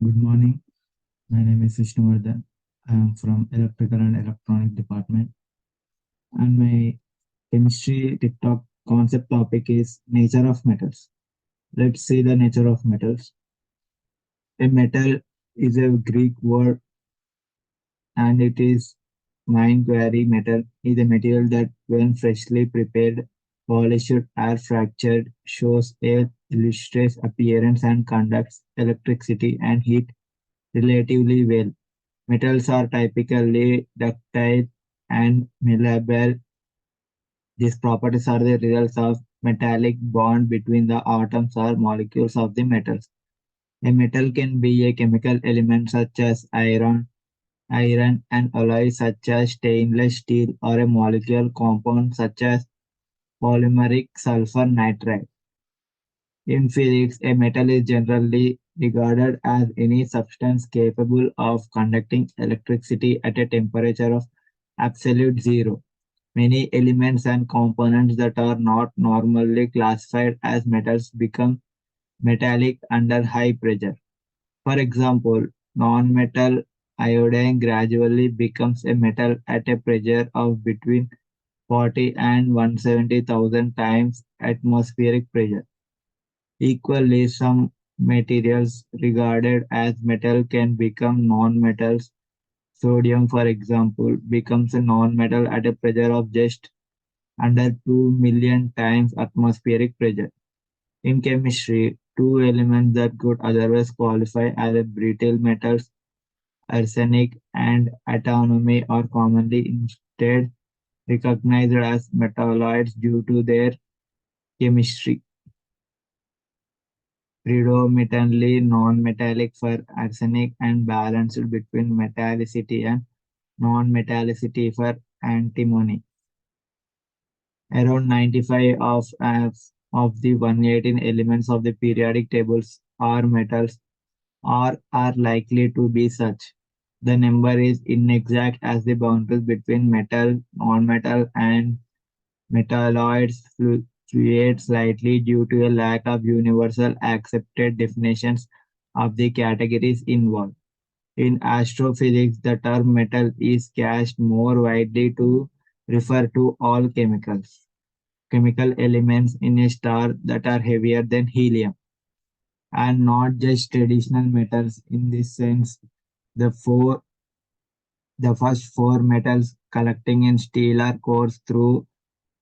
Good morning. My name is Vishnuvardhan. I am from Electrical and Electronic Department, and my chemistry TikTok concept topic is nature of metals. Let's see the nature of metals. A metal is a Greek word, and it is mine quarry. Metal is a material that, when freshly prepared, polished, or fractured, shows a illustrious appearance and conducts electricity and heat relatively well. Metals are typically ductile and malleable. These properties are the results of metallic bond between the atoms or molecules of the metals. A metal can be a chemical element such as iron, an alloy such as stainless steel, or a molecular compound such as polymeric sulfur nitride. In physics, a metal is generally regarded as any substance capable of conducting electricity at a temperature of absolute zero. Many elements and components that are not normally classified as metals become metallic under high pressure. For example, non-metal iodine gradually becomes a metal at a pressure of between 40 and 170,000 times atmospheric pressure. Equally, some materials regarded as metal can become non-metals. Sodium, for example, becomes a non-metal at a pressure of just under 2 million times atmospheric pressure. In chemistry, two elements that could otherwise qualify as a brittle metals, arsenic and antimony, are commonly instead recognized as metalloids due to their chemistry. Predominantly non-metallic for arsenic and balanced between metallicity and non-metallicity for antimony. Around 95 of the 118 elements of the periodic tables are metals or are likely to be such. The number is inexact as the boundaries between metal, non-metal, and metalloids fluctuate slightly due to a lack of universal accepted definitions of the categories involved. In astrophysics, the term metal is cast more widely to refer to all chemical elements in a star that are heavier than helium, and not just traditional metals. In this sense, the four the first four metals collecting in stellar cores through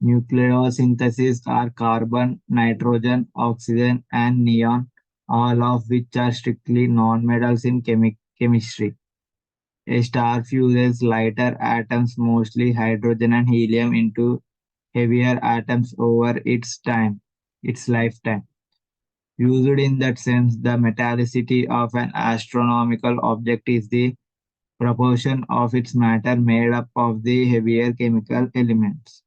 nucleosynthesis are carbon, nitrogen, oxygen, and neon, all of which are strictly non-metals in chemistry. A star fuses lighter atoms, mostly hydrogen and helium, into heavier atoms over its lifetime. Used in that sense, the metallicity of an astronomical object is the proportion of its matter made up of the heavier chemical elements.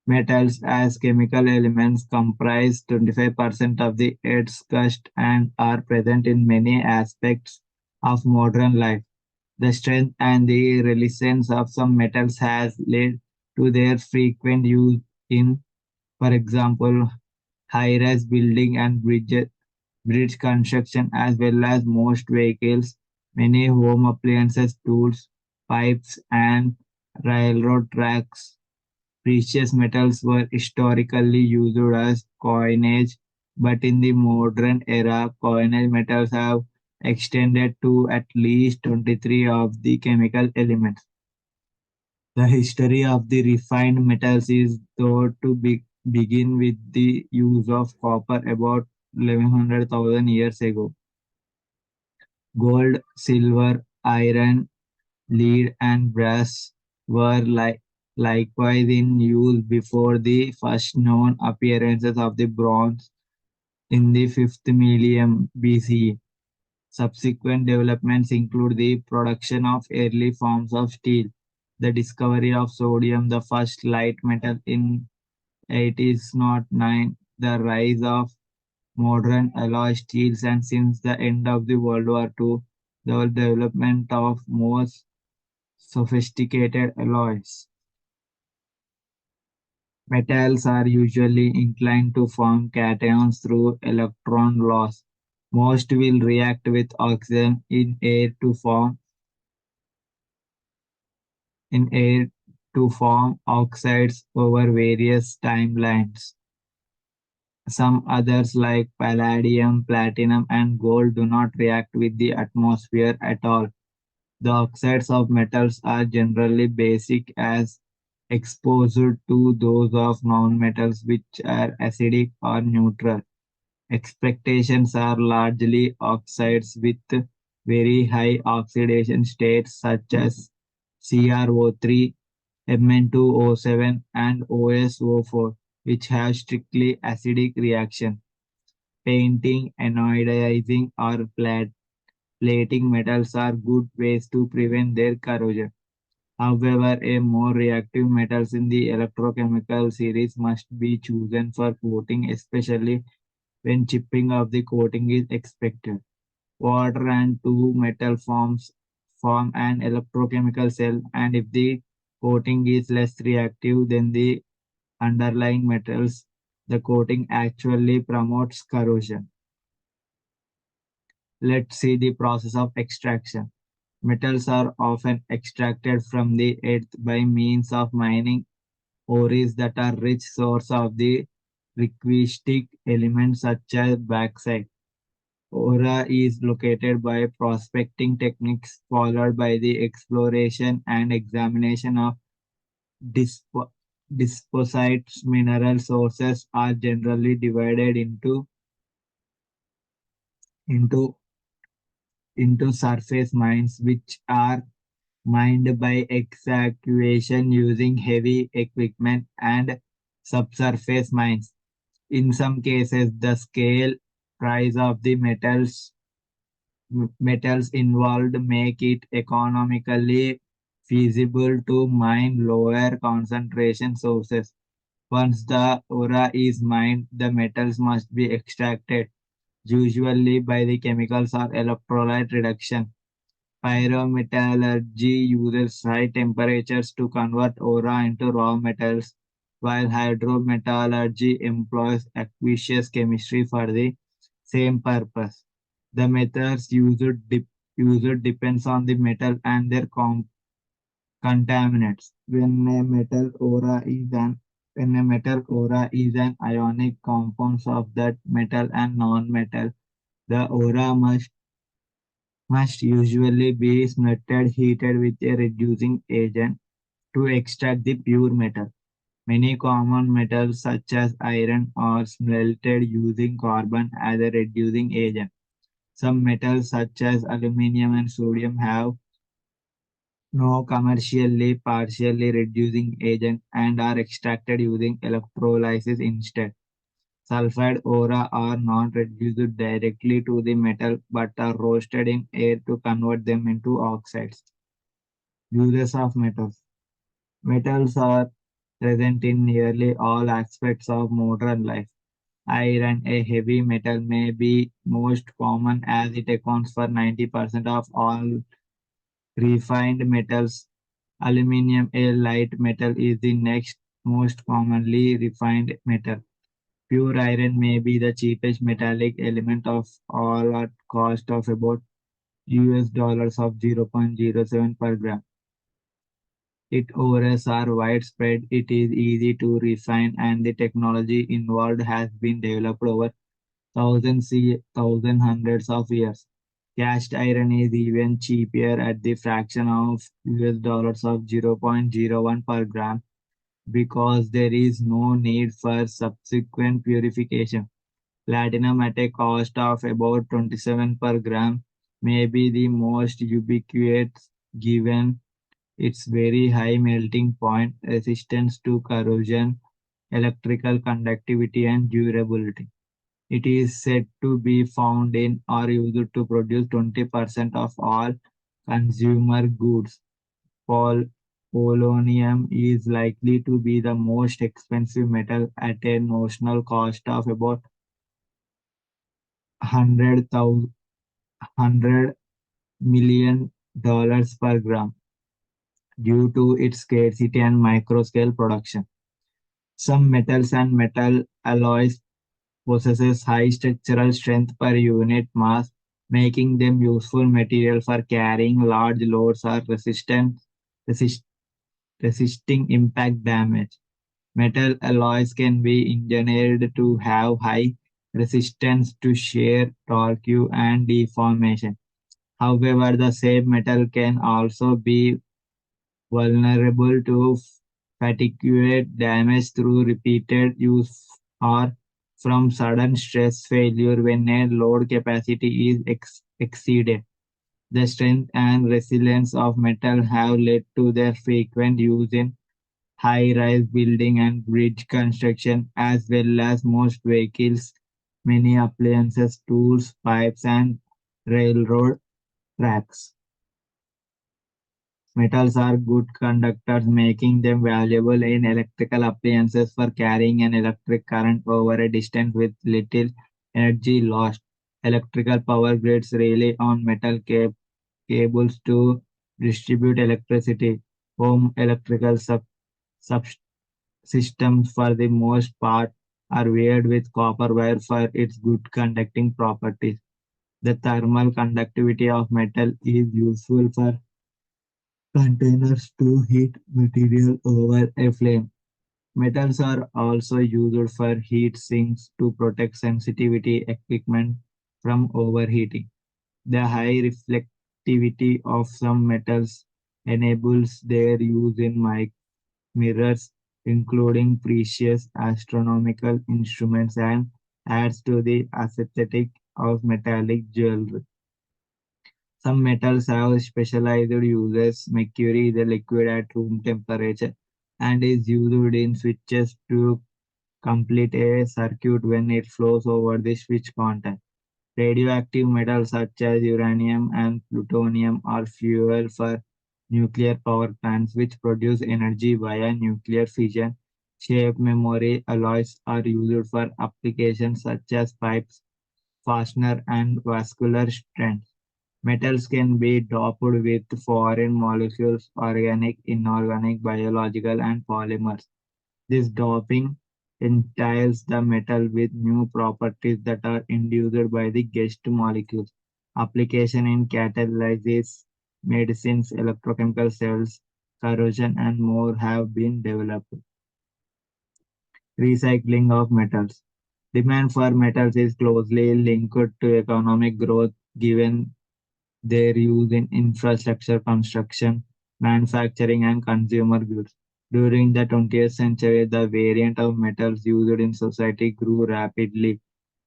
Metals as chemical elements comprise 25% of the Earth's crust and are present in many aspects of modern life. The strength and the resilience of some metals has led to their frequent use in, for example, high-rise building and bridge construction, as well as most vehicles, many home appliances, tools, pipes, and railroad tracks. Precious metals were historically used as coinage, but in the modern era, coinage metals have extended to at least 23 of the chemical elements. The history of the refined metals is thought to begin with the use of copper about 1100,000 years ago. Gold, silver, iron, lead, and brass were likewise in use before the first known appearances of the bronze in the 5th millennium BCE. Subsequent developments include the production of early forms of steel, the discovery of sodium, the first light metal in 1809, the rise of modern alloy steels, and since the end of the World War II, the development of more sophisticated alloys. Metals are usually inclined to form cations through electron loss. Most will react with oxygen in air to form oxides over various timelines. Some others like palladium, platinum, and gold do not react with the atmosphere at all. The oxides of metals are generally basic as exposed to those of nonmetals which are acidic or neutral. Expectations are largely oxides with very high oxidation states such as CrO3, Mn2O7, and OSO4, which have strictly acidic reaction. Painting, anodizing, or plating metals are good ways to prevent their corrosion. However, a more reactive metals in the electrochemical series must be chosen for coating, especially when chipping of the coating is expected. Water and two metal form an electrochemical cell, and if the coating is less reactive than the underlying metals, the coating actually promotes corrosion. Let's see the process of extraction. Metals are often extracted from the earth by means of mining ores that are rich source of the requisite elements such as bauxite. Ora is located by prospecting techniques followed by the exploration and examination of dispo- disposites. Mineral sources are generally divided into into surface mines, which are mined by excavation using heavy equipment, and subsurface mines. In some cases, the scale price of the metals involved make it economically feasible to mine lower concentration sources. Once the ore is mined, the metals must be extracted, usually by the chemicals or electrolyte reduction. Pyrometallurgy uses high temperatures to convert ore into raw metals, while hydrometallurgy employs aqueous chemistry for the same purpose. The methods used depends on the metal and their contaminants. When a metal ore is an ionic compound of that metal and non-metal, the ore must usually be smelted heated with a reducing agent to extract the pure metal. Many common metals such as iron are smelted using carbon as a reducing agent. Some metals such as aluminum and sodium have no commercially partially reducing agent and are extracted using electrolysis instead. Sulfide ore are not reduced directly to the metal but are roasted in air to convert them into oxides. Uses of metals. Metals are present in nearly all aspects of modern life. Iron, a heavy metal, may be most common as it accounts for 90% of all refined metals. Aluminum, a light metal, is the next most commonly refined metal. Pure iron may be the cheapest metallic element of all at cost of about US dollars of 0.07 per gram. Its ores are widespread, it is easy to refine, and the technology involved has been developed over hundreds of years. Cast iron is even cheaper at the fraction of US dollars of 0.01 per gram because there is no need for subsequent purification. Platinum at a cost of about 27 per gram may be the most ubiquitous given its very high melting point, resistance to corrosion, electrical conductivity, and durability. It is said to be found in or used to produce 20% of all consumer goods. Pol- Polonium is likely to be the most expensive metal at a notional cost of about 100 million dollars per gram due to its scarcity and microscale production. Some metals and metal alloys possesses high structural strength per unit mass, making them useful material for carrying large loads or resist, resisting impact damage. Metal alloys can be engineered to have high resistance to shear, torque, and deformation. However, the same metal can also be vulnerable to fatigue damage through repeated use or from sudden stress failure when a load capacity is exceeded. The strength and resilience of metal have led to their frequent use in high-rise building and bridge construction, as well as most vehicles, many appliances, tools, pipes, and railroad tracks. Metals are good conductors, making them valuable in electrical appliances for carrying an electric current over a distance with little energy lost. Electrical power grids rely on metal cables to distribute electricity. Home electrical subsystems, for the most part, are wired with copper wire for its good conducting properties. The thermal conductivity of metal is useful for containers to heat material over a flame. Metals are also used for heat sinks to protect sensitivity equipment from overheating. The high reflectivity of some metals enables their use in mirrors, including precious astronomical instruments, and adds to the aesthetic of metallic jewelry. Some metals have specialized uses. Mercury is a liquid at room temperature and is used in switches to complete a circuit when it flows over the switch contact. Radioactive metals such as uranium and plutonium are fuel for nuclear power plants, which produce energy via nuclear fission. Shape memory alloys are used for applications such as pipes, fastener, and vascular stents. Metals can be doped with foreign molecules, organic, inorganic, biological, and polymers. This doping entails the metal with new properties that are induced by the guest molecules. Application in catalysis, medicines, electrochemical cells, corrosion, and more have been developed. Recycling of metals. Demand for metals is closely linked to economic growth given their use in infrastructure construction, manufacturing, and consumer goods. During the 20th century, the variant of metals used in society grew rapidly.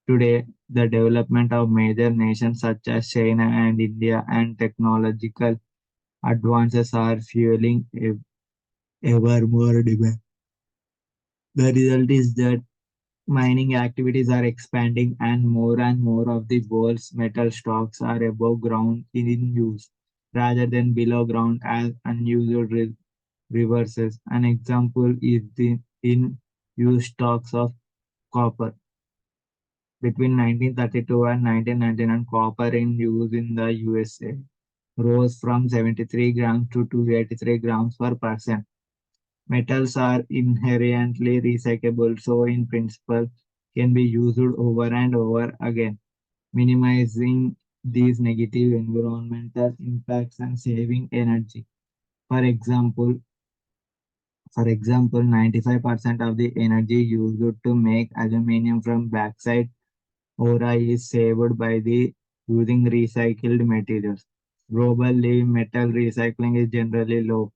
Today, the development of major nations such as China and India and technological advances are fueling ever more demand. The result is that mining activities are expanding and more of the world's metal stocks are above ground in use rather than below ground as unused reverses. An example is the in use stocks of copper. Between 1932 and 1999, copper in use in the USA rose from 73 grams to 283 grams per person. Metals are inherently recyclable, so in principle can be used over and over again, minimizing these negative environmental impacts and saving energy. For example, for example, 95% of the energy used to make aluminum from bauxite ore is saved by the using recycled materials. Globally, metal recycling is generally low.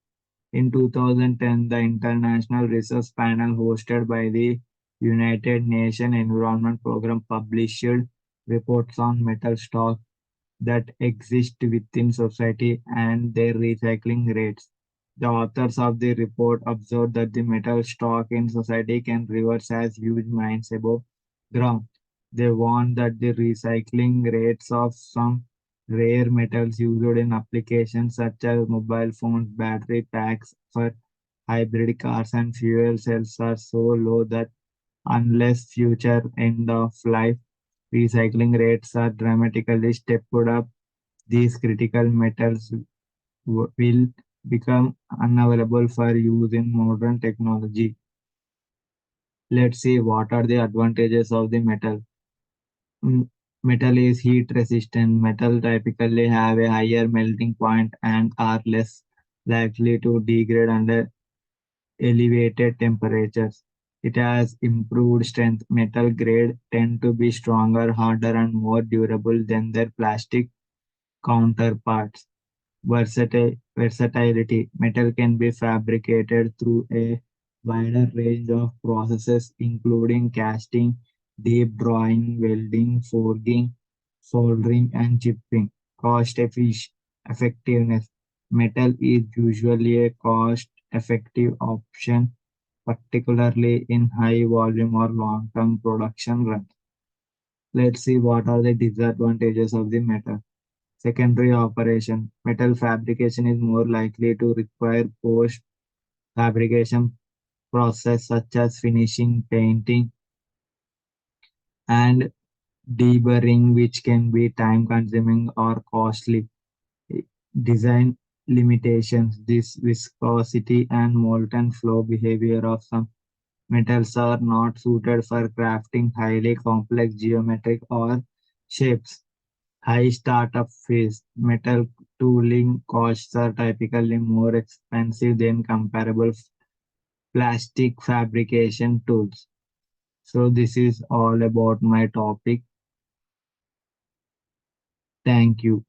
In 2010, the International Research Panel hosted by the United Nations Environment Programme published reports on metal stocks that exist within society and their recycling rates. The authors of the report observed that the metal stock in society can reverse as huge mines above ground. They warned that the recycling rates of some rare metals used in applications such as mobile phones, battery packs for hybrid cars, and fuel cells are so low that unless future end of life recycling rates are dramatically stepped up, these critical metals will become unavailable for use in modern technology. Let's see what are the advantages of the metal. Mm, Metal is heat resistant. Metal typically have a higher melting point and are less likely to degrade under elevated temperatures. It has improved strength. Metal grade tend to be stronger, harder, and more durable than their plastic counterparts. Versatility. Metal can be fabricated through a wider range of processes, including casting, deep drawing, welding, forging, soldering, and chipping. Effectiveness. Metal is usually a cost effective option, particularly in high volume or long term production runs. Let's see what are the disadvantages of the metal. Secondary operation. Metal fabrication is more likely to require post fabrication process such as finishing, painting, and deburring, which can be time consuming or costly. Design limitations. This viscosity and molten flow behavior of some metals are not suited for crafting highly complex geometric or shapes. High startup fees. Metal tooling costs are typically more expensive than comparable plastic fabrication tools. So, this is all about my topic. Thank you.